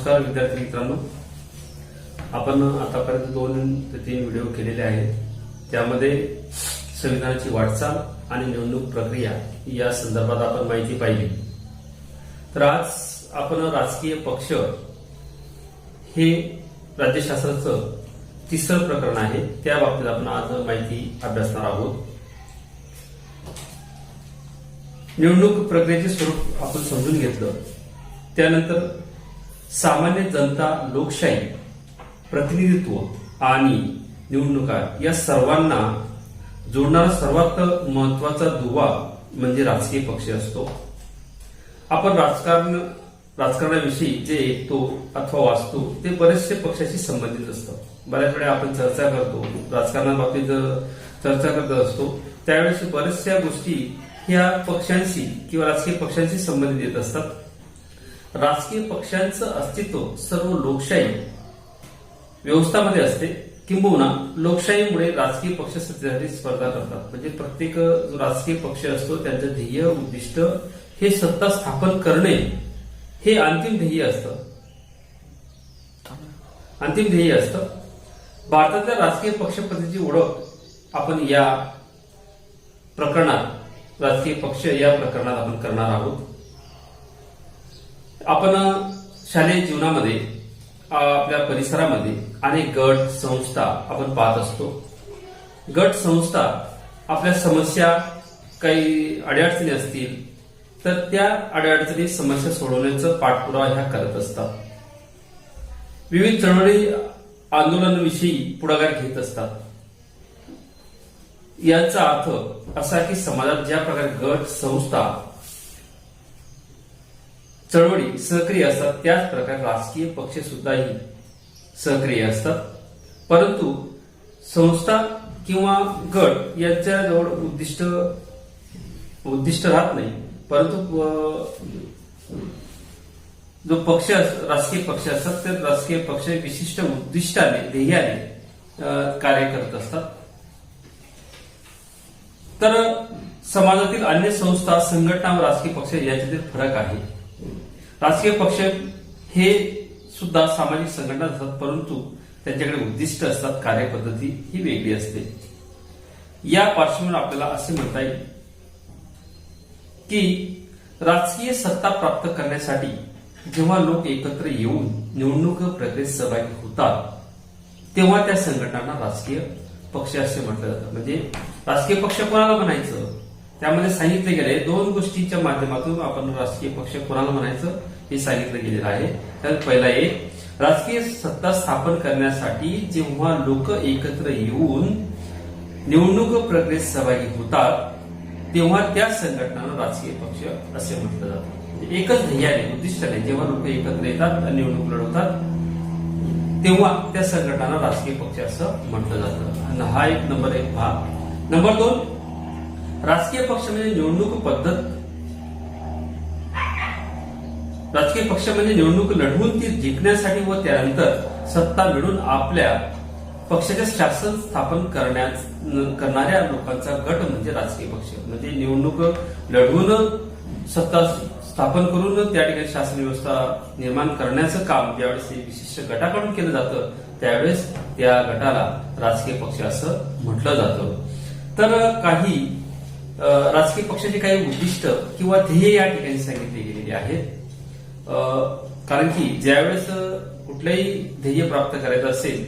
नमस्कार विद्यार्थी मित्रांनो, आपण आतापर्यंत 2 ते 3 व्हिडिओ केलेले आहेत. त्यामध्ये संविधानाची वाटचाल आणि निवडणूक प्रक्रिया या संदर्भात आपण माहिती पाहिली. तर आज आपण राजकीय पक्ष हे राज्यशास्त्राचं 3रं प्रकरण आहे, त्या बाबतीत आपण आज माहिती अभ्यासणार आहोत. निवडणूक प्रक्रियेचे स्वरूप आपण समजून घेतलं. त्यानंतर सामान्य जनता, लोकशाही, प्रतिनिधित्व आणि निवडणुका या सर्वांना जोडणारा सर्वात महत्वाचा दुवा म्हणजे राजकीय पक्ष असतो. आपण राजकारणाविषयी जे ऐकतो अथवा वाचतो ते बरेचसे पक्षाशी संबंधित असतं. बऱ्याच वेळा आपण चर्चा करतो, राजकारणाबाबतीत चर्चा करत असतो, त्यावेळेस बऱ्याचशा गोष्टी ह्या पक्षांशी किंवा राजकीय पक्षांशी संबंधित येत असतात. राजकीय पक्षांचं अस्तित्व सर्व लोकशाही व्यवस्थामध्ये असते, किंबहुना लोकशाहीमुळे राजकीय पक्ष सत्तेसाठी स्पर्धा करतात. म्हणजे प्रत्येक जो राजकीय पक्ष असतो त्यांचं ध्येय, उद्दिष्ट हे सत्ता स्थापन करणे हे अंतिम ध्येय असतं. भारतातल्या राजकीय पक्ष पद्धतीची ओळख आपण या प्रकरणात, राजकीय पक्ष या प्रकरणात आपण करणार आहोत. आपण शालेय जीवनामध्ये आपल्या परिसरामध्ये अनेक गट, संस्था आपण पाहत असतो. गट, संस्था आपल्या समस्या, काही अडीअडचणी असतील तर त्या अडीअडचणी, समस्या सोडवण्याचा पाठपुरावा ह्या करत असतात. विविध चळवळी, आंदोलनाविषयी पुढाकार घेत असतात. याचा अर्थ असा की समाजात ज्या प्रकारे गट, संस्था, चळवळी सक्रिय असतात त्याच प्रकारे राजकीय पक्ष सुद्धाही सक्रिय असतात. परंतु संस्था किंवा गट यांच्याजवळ उद्दिष्ट राहत नाही, परंतु जो पक्ष, राजकीय पक्ष असतात ते राजकीय पक्ष विशिष्ट उद्दिष्टाने, ध्येयाने कार्य करत असतात. तर समाजातील अन्य संस्था, संघटना व राजकीय पक्ष याच्यातील फरक आहे. राजकीय पक्ष हे सुद्धा सामाजिक संघटना असतात, परंतु त्यांच्याकडे उद्दिष्ट असतात, कार्यपद्धती ही वेगळी असते. या पार्श्वभूमीवर आपल्याला असे म्हणता येईल की राजकीय सत्ता प्राप्त करण्यासाठी जेव्हा लोक एकत्र येऊन निवडणूक प्रक्रियेत सहभागी होतात तेव्हा त्या संघटनांना राजकीय पक्ष असे म्हटलं जातं. म्हणजे राजकीय पक्ष कोणाला म्हणायचं, त्यामध्ये सांगितले गेले 2 गोष्टींच्या माध्यमातून आपण राजकीय पक्ष कोणाला म्हणायचं हे सांगितलं गेलेलं आहे. तर पहिला एक, राजकीय सत्ता स्थापन करण्यासाठी जेव्हा लोक एकत्र येऊन निवडणूक प्रक्रियेत सहभागी होतात तेव्हा त्या संघटनांना राजकीय पक्ष असे म्हटलं जातं. एकच ध्येयाने, उद्दिष्टाने जेव्हा लोक एकत्र येतात आणि निवडणूक लढवतात तेव्हा त्या संघटनांना राजकीय पक्ष असं म्हटलं जातं. हा एक नंबर 1 भाग. नंबर 2, राजकीय पक्ष म्हणजे निवडणूक पद्धत. राजकीय पक्ष म्हणजे निवडणूक लढवून ती जिंकण्यासाठी व त्यानंतर सत्ता मिळून आपल्या पक्षाचे शासन स्थापन करणाऱ्या लोकांचा गट म्हणजे राजकीय पक्ष. म्हणजे निवडणूक लढवून सत्ता स्थापन करून त्या ठिकाणी शासन व्यवस्था निर्माण करण्याचं काम ज्यावेळेस विशिष्ट गटाकडून केलं जातं त्यावेळेस त्या गटाला राजकीय पक्ष असं म्हटलं जातं. तर काही राजकीय पक्षाचे काही उद्दिष्ट किंवा ध्येय या ठिकाणी सांगितले गेलेले आहेत. कारण की ज्यावेळेस कुठलंही ध्येय प्राप्त करायचं असेल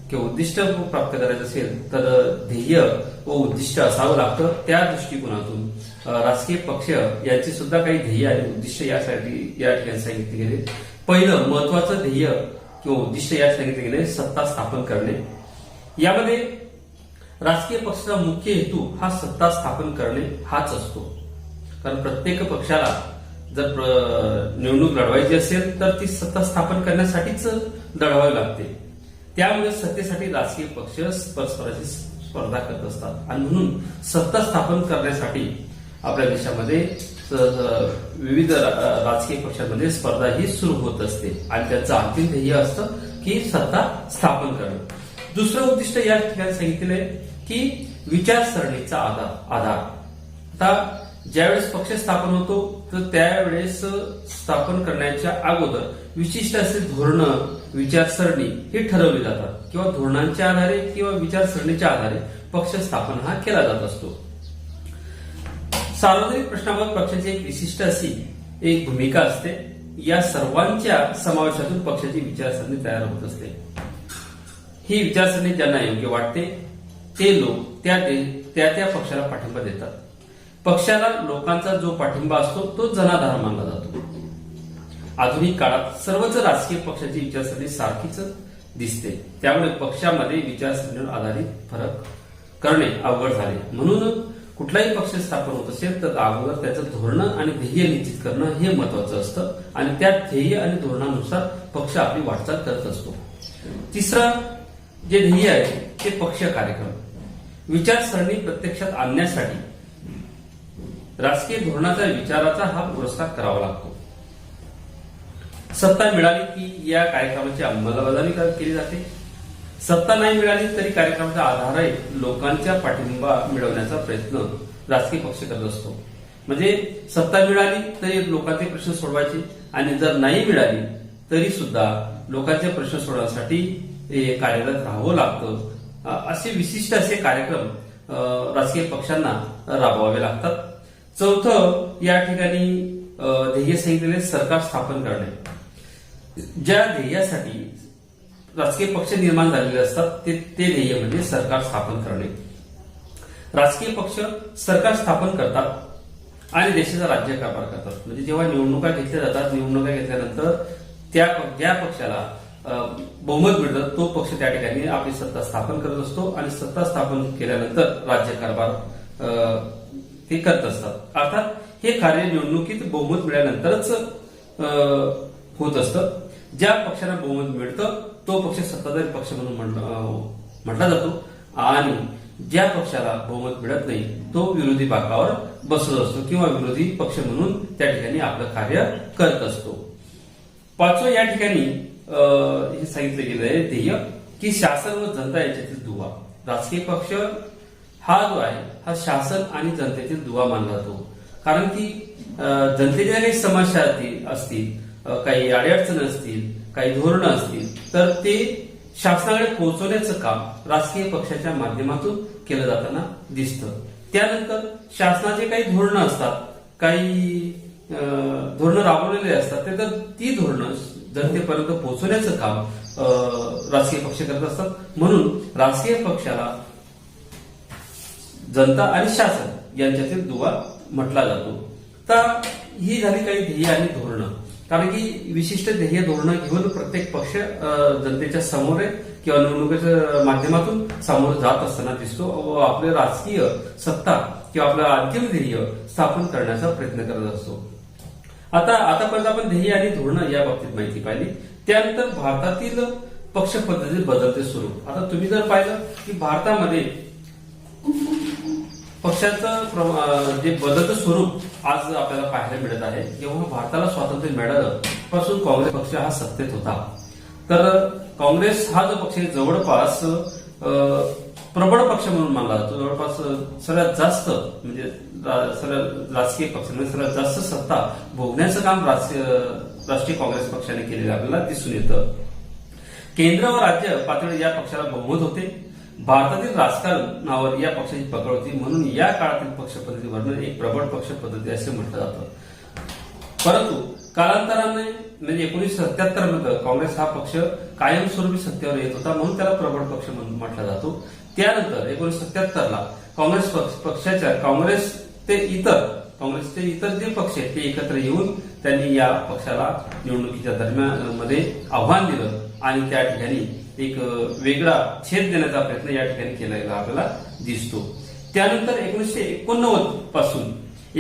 किंवा उद्दिष्ट प्राप्त करायचं असेल तर ध्येय व उद्दिष्ट असावं लागतं. त्या दृष्टिकोनातून राजकीय पक्ष यांचे सुद्धा काही ध्येय आणि उद्दिष्ट यासाठी या ठिकाणी सांगितले गेले. पहिलं महत्वाचं ध्येय किंवा उद्दिष्ट या सांगितले गेले सत्ता स्थापन करणे. यामध्ये राजकीय पक्षाचा मुख्य हेतू हा सत्ता स्थापन करणे हाच असतो. कारण प्रत्येक पक्षाला जर निवडणूक लढवायची असेल तर ती सत्ता स्थापन करण्यासाठीच लढवावी लागते. त्यामुळे सत्तेसाठी राजकीय पक्ष परस्पराची स्पर्धा करत असतात आणि म्हणून सत्ता स्थापन करण्यासाठी आपल्या देशामध्ये विविध राजकीय पक्षांमध्ये स्पर्धा ही सुरू होत असते आणि त्याचं अंतिम ध्येय असतं की सत्ता स्थापन करणे. दुसरं उद्दिष्ट या ठिकाणी सांगितलेलं आहे की विचारसरणीचा आधार. आता ज्यावेळेस पक्ष स्थापन होतो तर त्यावेळेस स्थापन करण्याच्या अगोदर विशिष्ट असे धोरण, विचारसरणी हे ठरवली जातात किंवा धोरणांच्या आधारे किंवा विचारसरणीच्या आधारे पक्ष स्थापन हा केला जात असतो. सार्वजनिक प्रश्नाबाबत पक्षाची एक विशिष्ट अशी एक भूमिका असते. या सर्वांच्या समावेशातून पक्षाची विचारसरणी तयार होत असते. ही विचारसरणी ज्यांना योग्य वाटते ते लोक त्या पक्षाला पाठिंबा देतात. पक्षाला लोकांचा जो पाठिंबा असतो तो जनाधार मानला जातो. आधुनिक काळात सर्वच राजकीय पक्षाची विचारसरणी सारखीच दिसते. त्यामुळे पक्षामध्ये विचारसरणीवर आधारित फरक करणे अवघड झाले. म्हणून कुठलाही पक्ष स्थापन होत असेल तर अगोदर त्याचं धोरण आणि ध्येय निश्चित करणं हे महत्वाचं असतं आणि त्या ध्येय आणि धोरणानुसार पक्ष आपली वाटचाल करत असतो. तिसरं जे ध्येय आहे ते पक्ष कार्यक्रम. विचारसरणी प्रत्यक्षात आणण्यासाठी राजकीय धोरणाचा विचाराचा हा पुरस्कार करावा लागतो. सत्ता मिळाली की या कार्यक्रमाची अंमलबजावणी केली जाते. सत्ता नाही मिळाली तरी कार्यक्रमाचा आधार लोकांचा पाठिंबा मिळवण्याचा प्रयत्न राजकीय पक्ष करत असतो. म्हणजे सत्ता मिळाली तरी लोकांचे प्रश्न सोडवायचे आणि जर नाही मिळाली तरी सुद्धा लोकांचे प्रश्न सोडवण्यासाठी कार्यरत राहावं लागतं. असे विशिष्ट असे कार्यक्रम राजकीय पक्षांना राबवावे लागतात. चौथं या ठिकाणी ध्येय सांगितलेले सरकार स्थापन करणे. ज्या ध्येयासाठी राजकीय पक्ष निर्माण झालेले असतात ते ध्येय म्हणजे सरकार स्थापन करणे. राजकीय पक्ष सरकार स्थापन करतात आणि देशाचा राज्यकारभार करतात. म्हणजे जेव्हा निवडणुका घेतल्या जातात, निवडणुका घेतल्यानंतर ज्या पक्षाला बहुमत मिळतं तो पक्ष त्या ठिकाणी आपली सत्ता स्थापन करत असतो आणि सत्ता स्थापन केल्यानंतर राज्यकारभार ते करत असतात. अर्थात हे कार्य निवडणुकीत बहुमत मिळाल्यानंतरच होत असतं. ज्या पक्षाला बहुमत मिळतं तो पक्ष सत्ताधारी पक्ष म्हणून म्हटला जातो आणि ज्या पक्षाला बहुमत मिळत नाही तो विरोधी बाकावर बसत असतो किंवा विरोधी पक्ष म्हणून त्या ठिकाणी आपलं कार्य करत असतो. पाचवं या ठिकाणी हे सांगितलं गेलं आहे ध्येय की शासन व जनता यांच्यातील दुवा. राजकीय पक्ष हा जो आहे हा शासन आणि जनतेतील दुवा मानला जातो. कारण की जनतेच्या काही समस्या असतील, काही अडचणी असतील, काही धोरणं असतील तर ते शासनाकडे पोहोचवण्याचं काम राजकीय पक्षाच्या माध्यमातून केलं जाताना दिसतं. त्यानंतर शासनाचे काही धोरणं असतात, काही धोरणं राबवलेले असतात ते तर ती धोरणं जनतेपर्यंत पोहोचवण्याचं काम राजकीय पक्ष करत असतात. म्हणून राजकीय पक्षाला जनता आणि शासन यांच्यातील दुवा म्हटला जातो. तर ही झाली काही ध्येय आणि धोरणं. कारण की विशिष्ट ध्येय धोरणं घेऊन प्रत्येक पक्ष जनतेच्या समोर किंवा निवडणुकीच्या माध्यमातून समोर जात असताना दिसतो व आपले राजकीय सत्ता किंवा आपलं अंतिम ध्येय स्थापन करण्याचा प्रयत्न करत असतो. आतापर्यंत आपण ध्येय आणि धोरणं या बाबतीत माहिती पाहिली. त्यानंतर भारतातील पक्ष पद्धती बदलते स्वरूप. आता तुम्ही जर पाहिलं की भारतामध्ये पक्षाचं जे बदलतं स्वरूप आज आपल्याला पाहायला मिळत आहे. जेव्हा भारताला स्वातंत्र्य मिळालं पासून काँग्रेस पक्ष हा सत्तेत होता. तर काँग्रेस हा जो पक्ष जवळपास प्रबळ पक्ष म्हणून मानला जातो. जवळपास सर्वात जास्त म्हणजे राजकीय पक्षांमध्ये सर्वात जास्त सत्ता भोगण्याचं काम राष्ट्रीय काँग्रेस पक्षाने केलेलं आपल्याला दिसून येतं. केंद्र व राज्य पातळीवर या पक्षाला बहुमत होते. भारतातील राजकारणावर या पक्षाची पकड होती. म्हणून या काळातील पक्ष पद्धती वर्णन एक प्रबळ पक्ष पद्धती असे म्हटलं जातं. परंतु कालांतराने म्हणजे 1977 मध्ये काँग्रेस हा पक्ष कायमस्वरूपी सत्तेवर येत होता म्हणून त्याला प्रबळ पक्ष म्हणून म्हटला जातो. त्यानंतर 1977 ला काँग्रेस पक्षाच्या काँग्रेसचे इतर जे पक्ष आहेत ते एकत्र येऊन त्यांनी या पक्षाला निवडणुकीच्या दरम्यान मध्ये आव्हान दिलं आणि त्या ठिकाणी एक वेगळा छेद देण्याचा प्रयत्न या ठिकाणी केलेला आपल्याला दिसतो. त्यानंतर 1989 पासून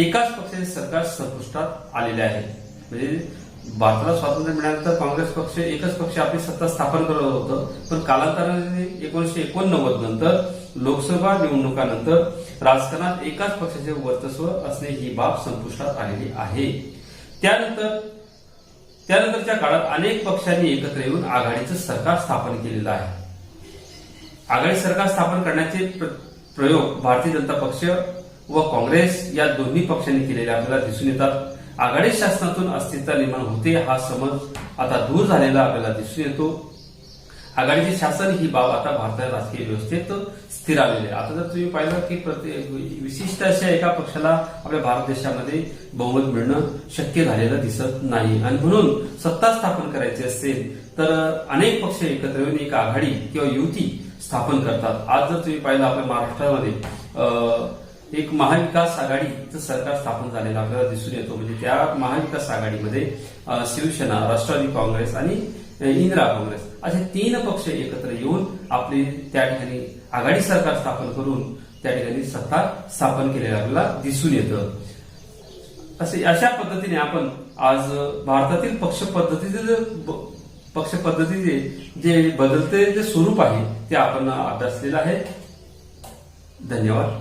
एकाच पक्षाचे सरकार संपुष्टात आलेले आहे. म्हणजे भारताला स्वातंत्र्य मिळाल्यानंतर काँग्रेस पक्ष एकच पक्ष आपली सत्ता स्थापन करत होतं. पण कालांतराने 1989 नंतर लोकसभा निवडणुकानंतर राजकारणात एकाच पक्षाचे वर्चस्व असणे ही बाब संपुष्टात आलेली आहे. त्यानंतरच्या काळात अनेक पक्षांनी एकत्र येऊन आघाडीचं सरकार स्थापन केलेलं आहे. आघाडी सरकार स्थापन करण्याचे प्रयोग भारतीय जनता पक्ष व काँग्रेस या दोन्ही पक्षांनी केलेल्या आपल्याला दिसून येतात. आघाडी शासनातून अस्थिरता निर्माण होते हा समज आता दूर झालेला आपल्याला दिसून येतो. आघाडीचे शासन ही बाब आता भारतीय राजकीय व्यवस्थेत स्थिर आलेली आहे. आता जर तुम्ही पाहिलं की विशिष्ट अशा एका पक्षाला आपल्या भारत देशामध्ये बहुमत मिळणं शक्य झालेलं दिसत नाही आणि म्हणून सत्ता स्थापन करायची असेल तर अनेक पक्ष एकत्र येऊन एक आघाडी किंवा युती स्थापन करतात. आज जर तुम्ही पाहिलं आपल्या महाराष्ट्रामध्ये एक महाविकास आघाडीचं सरकार स्थापन झालेलं आपल्याला दिसून येतो. म्हणजे त्या महाविकास आघाडीमध्ये शिवसेना, राष्ट्रवादी काँग्रेस आणि इंदिरा काँग्रेस असे 3 पक्ष एकत्र येऊन आपले त्या ठिकाणी आघाडी सरकार स्थापन करून त्या ठिकाणी सत्ता स्थापन केलेलं आपल्याला दिसून येतं. अशा पद्धतीने आपण आज भारतातील पक्ष पद्धतीचे जे बदलते जे स्वरूप आहे ते आपण अभ्यासलेलं आहे. धन्यवाद.